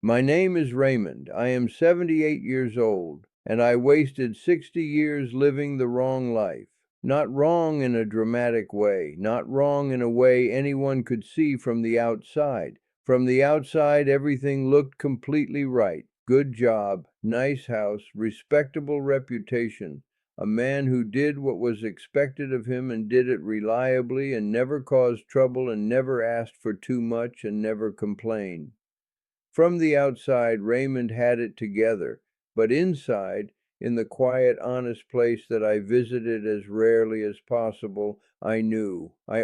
My name is Raymond. I am 78 years old, and I wasted 60 years living the wrong life. Not wrong in a dramatic way, not wrong in a way anyone could see from the outside. From the outside, everything looked completely right. Good job, nice house, respectable reputation. A man who did what was expected of him and did it reliably and never caused trouble and never asked for too much and never complained. From the outside, Raymond had it together, but inside, in the quiet, honest place that I visited as rarely as possible, I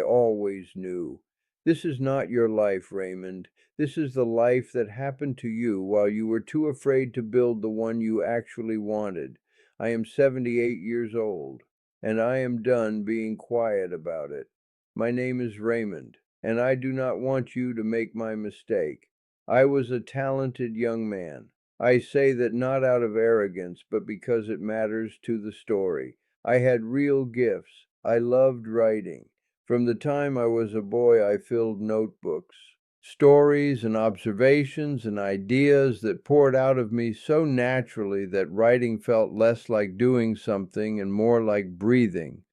always knew. This is not your life, Raymond. This is the life that happened to you while you were too afraid to build the one you actually wanted. I am 78 years old, and I am done being quiet about it. My name is Raymond, and I do not want you to make my mistake. I was a talented young man. I say that not out of arrogance, but because it matters to the story. I had real gifts. I loved writing. From the time I was a boy, I filled notebooks. Stories and observations and ideas that poured out of me so naturally that writing felt less like doing something and more like breathing.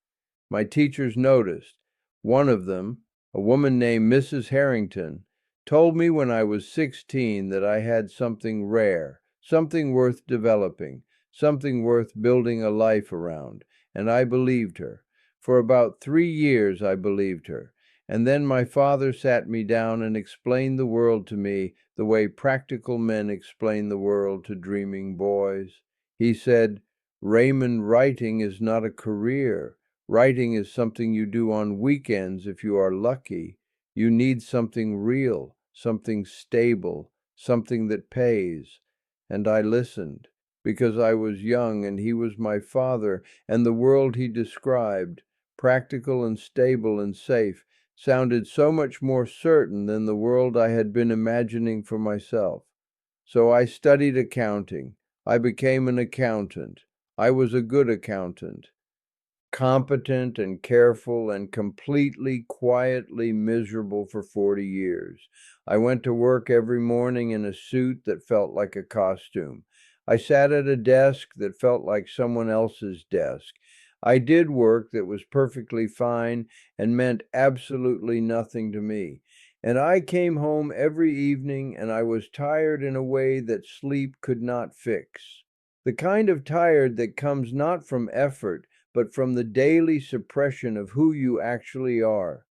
My teachers noticed. One of them, a woman named Mrs. Harrington, told me when I was 16 that I had something rare, something worth developing, something worth building a life around, and I believed her. For about 3 years I believed her, and then my father sat me down and explained the world to me the way practical men explain the world to dreaming boys. He said, "Raymond, writing is not a career. Writing is something you do on weekends if you are lucky. You need something real, something stable, something that pays." And I listened, because I was young and he was my father, and the world he described, practical and stable and safe, sounded so much more certain than the world I had been imagining for myself. So I studied accounting. I became an accountant. I was a good accountant, competent and careful and completely, quietly miserable for 40 years. I went to work every morning in a suit that felt like a costume. I sat at a desk that felt like someone else's desk. I did work that was perfectly fine and meant absolutely nothing to me. And I came home every evening and I was tired in a way that sleep could not fix. The kind of tired that comes not from effort, but from the daily suppression of who you actually are.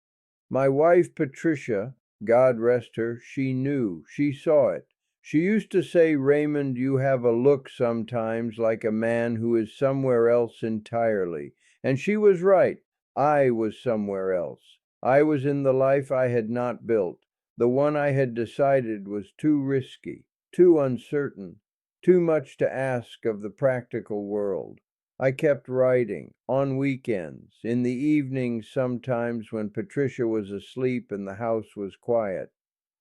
My wife, Patricia, God rest her, she knew, she saw it. She used to say, "Raymond, you have a look sometimes like a man who is somewhere else entirely." And she was right. I was somewhere else. I was in the life I had not built. The one I had decided was too risky, too uncertain, too much to ask of the practical world. I kept writing, on weekends, in the evenings sometimes when Patricia was asleep and the house was quiet.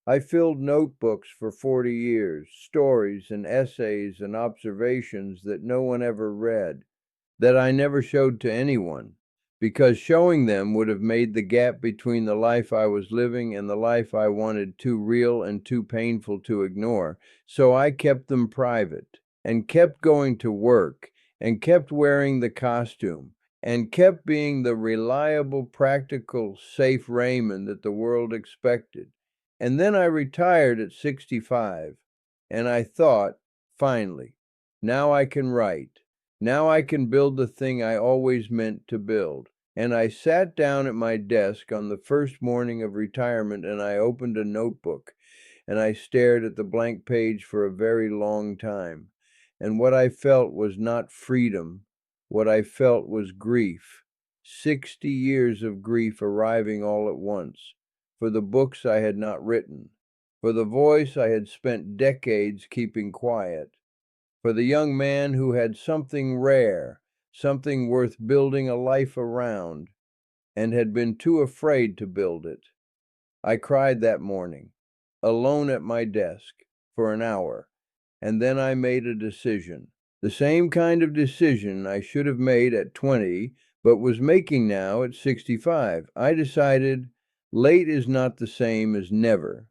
I filled notebooks for 40 years, stories and essays and observations that no one ever read, that I never showed to anyone, because showing them would have made the gap between the life I was living and the life I wanted too real and too painful to ignore. So I kept them private, and kept going to work, and kept wearing the costume, and kept being the reliable, practical, safe Raymond that the world expected. And then I retired at 65, and I thought, finally, now I can write. Now I can build the thing I always meant to build. And I sat down at my desk on the first morning of retirement and I opened a notebook and I stared at the blank page for a very long time. And what I felt was not freedom. What I felt was grief. 60 years of grief arriving all at once. For the books I had not written. For the voice I had spent decades keeping quiet, for the young man who had something rare, something worth building a life around, and had been too afraid to build it. I cried that morning, alone at my desk, for an hour, and then I made a decision. The same kind of decision I should have made at 20, but was making now at 65. I decided late is not the same as never.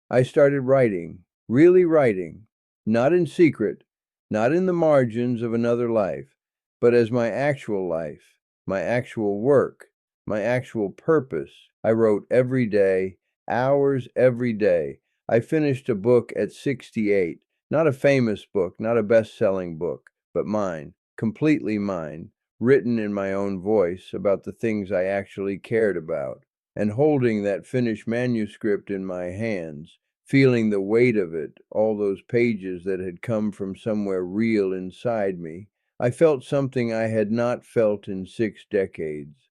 I started writing, really writing, not in secret, not in the margins of another life, but as my actual life, my actual work, my actual purpose. I wrote every day, hours every day. I finished a book at 68, not a famous book, not a best-selling book, but mine, completely mine, written in my own voice about the things I actually cared about. And holding that finished manuscript in my hands, feeling the weight of it, all those pages that had come from somewhere real inside me, I felt something I had not felt in 6 decades.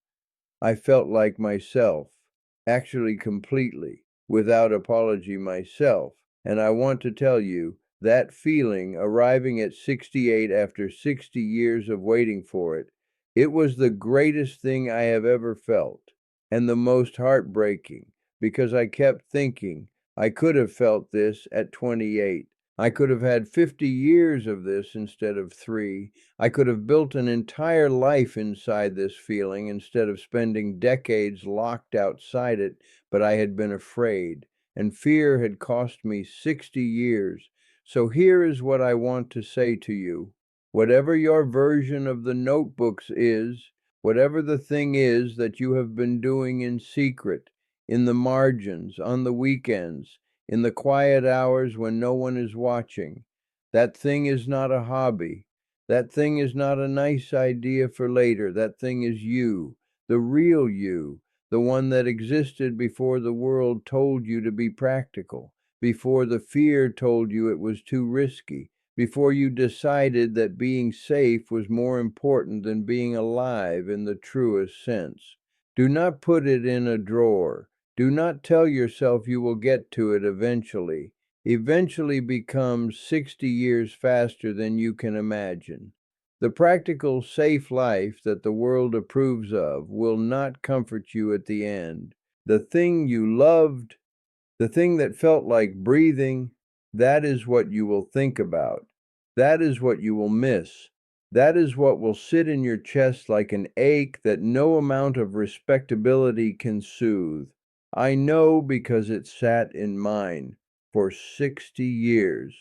I felt like myself, actually completely, without apology myself. And I want to tell you, that feeling, arriving at 68 after 60 years of waiting for it, it was the greatest thing I have ever felt, and the most heartbreaking, because I kept thinking I could have felt this at 28. I could have had 50 years of this instead of 3. I could have built an entire life inside this feeling instead of spending decades locked outside it, but I had been afraid, and fear had cost me 60 years. So here is what I want to say to you. Whatever your version of the notebooks is, whatever the thing is that you have been doing in secret, in the margins, on the weekends, in the quiet hours when no one is watching, that thing is not a hobby. That thing is not a nice idea for later. That thing is you, the real you, the one that existed before the world told you to be practical, before the fear told you it was too risky, before you decided that being safe was more important than being alive in the truest sense. Do not put it in a drawer. Do not tell yourself you will get to it eventually. Eventually becomes 60 years faster than you can imagine. The practical, safe life that the world approves of will not comfort you at the end. The thing you loved, the thing that felt like breathing, that is what you will think about. That is what you will miss. That is what will sit in your chest like an ache that no amount of respectability can soothe. I know because it sat in mine for 60 years.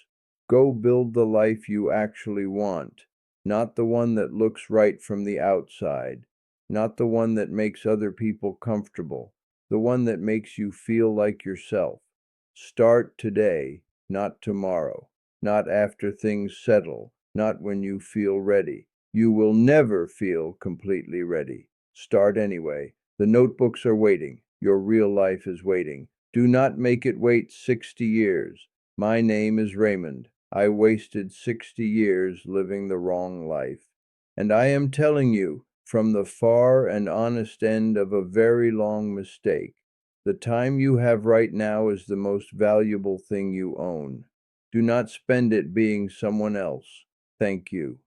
Go build the life you actually want, not the one that looks right from the outside, not the one that makes other people comfortable, the one that makes you feel like yourself. Start today, not tomorrow, not after things settle, not when you feel ready. You will never feel completely ready. Start anyway. The notebooks are waiting. Your real life is waiting. Do not make it wait 60 years. My name is Raymond. I wasted 60 years living the wrong life. And I am telling you, from the far and honest end of a very long mistake, the time you have right now is the most valuable thing you own. Do not spend it being someone else. Thank you.